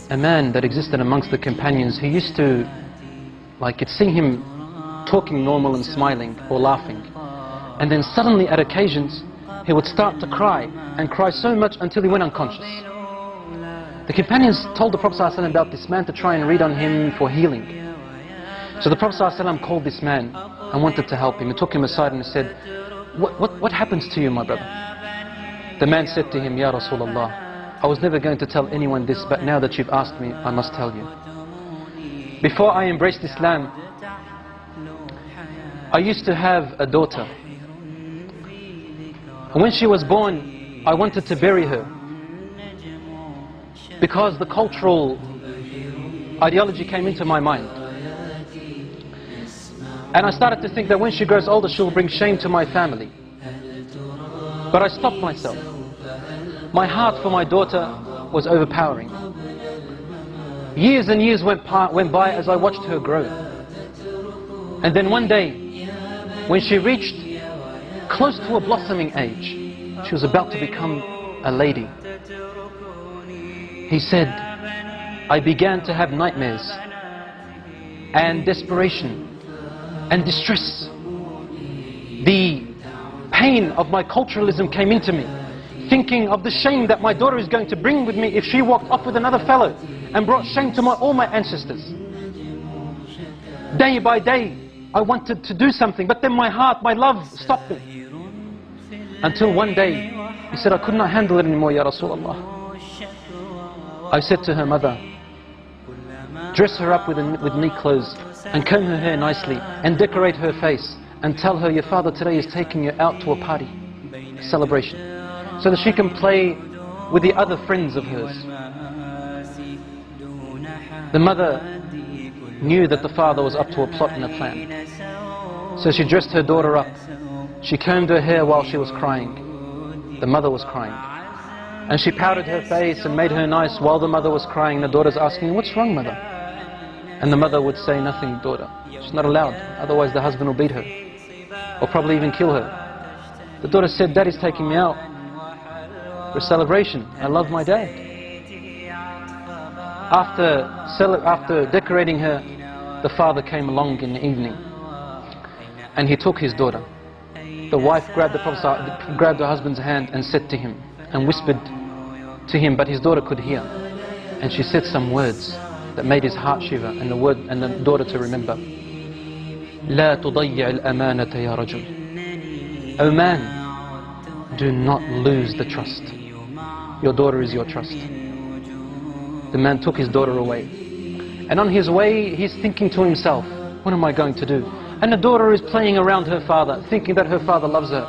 a man that existed amongst the companions. He used to, like, you'd see him talking normal and smiling or laughing, and then suddenly at occasions he would start to cry, and cry so much until he went unconscious. The companions told the Prophet ﷺ about this man to try and read on him for healing. So the Prophet ﷺ called this man and wanted to help him. He took him aside and said, what happens to you, my brother? The man said to him, Ya Rasulullah, I was never going to tell anyone this, but now that you've asked me, I must tell you. Before I embraced Islam, I used to have a daughter. And when she was born, I wanted to bury her, because the cultural ideology came into my mind. And I started to think that when she grows older, she'll bring shame to my family. But I stopped myself. My heart for my daughter was overpowering. Years and years went by as I watched her grow. And then one day, when she reached close to a blossoming age, she was about to become a lady. He said, I began to have nightmares and desperation and distress. The pain of my culturalism came into me, thinking of the shame that my daughter is going to bring with me if she walked off with another fellow, and brought shame to all my ancestors. Day by day, I wanted to do something, but then my heart, my love stopped me. Until one day, he said, I could not handle it anymore, Ya Rasulullah. I said to her mother, dress her up with neat clothes, and comb her hair nicely, and decorate her face, and tell her your father today is taking you out to a party, celebration, so that she can play with the other friends of hers. The mother knew that the father was up to a plot and a plan. So she dressed her daughter up. She combed her hair while she was crying. The mother was crying. And she powdered her face and made her nice while the mother was crying. The daughter's asking, what's wrong, mother? And the mother would say, nothing, daughter. She's not allowed, otherwise the husband will beat her, or probably even kill her. The daughter said, Daddy's taking me out for a celebration. I love my dad. After decorating her, the father came along in the evening, and he took his daughter. The wife grabbed her husband's hand and said to him, and whispered to him, but his daughter could hear. And she said some words that made his heart shiver, and the daughter to remember. لا تضيع الأمانة يا رجل. O man, do not lose the trust. Your daughter is your trust. The man took his daughter away. And on his way, he's thinking to himself, what am I going to do? And the daughter is playing around her father, thinking that her father loves her.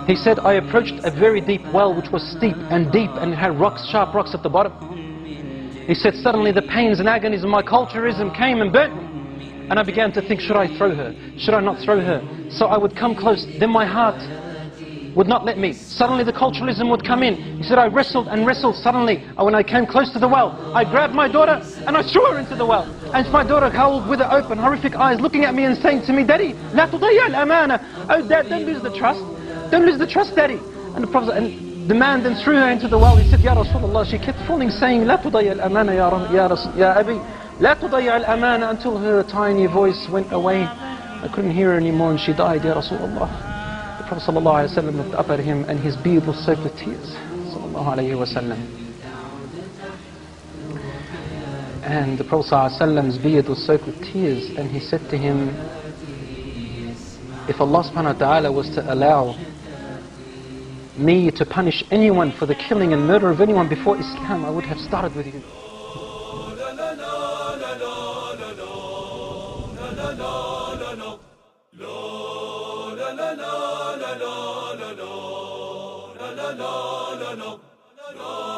He said, I approached a very deep well which was steep and deep and had rocks, sharp rocks at the bottom. He said, suddenly the pains and agonies of my culturism came and burnt me. And I began to think, should I throw her? Should I not throw her? So I would come close, then my heart would not let me. Suddenly the culturalism would come in. He said, I wrestled and wrestled. Suddenly, when I came close to the well, I grabbed my daughter and I threw her into the well. And my daughter held with her open, horrific eyes, looking at me and saying to me, Daddy, لا تضيع الأمانة. Oh, Dad, don't lose the trust. Don't lose the trust, Daddy. And the man then threw her into the well. He said, Ya Rasulullah. She kept falling, saying, لا تضيع الأمانة يا أبي. لا تضيع الأمانة, until her tiny voice went away. I couldn't hear her anymore and she died, Ya Rasulullah. The Prophet ﷺ looked up at him and his beard was soaked with tears. And the Prophet ﷺ's beard was soaked with tears, and he said to him, if Allah subhanahu wa ta'ala was to allow me to punish anyone for the killing and murder of anyone before Islam, I would have started with you. La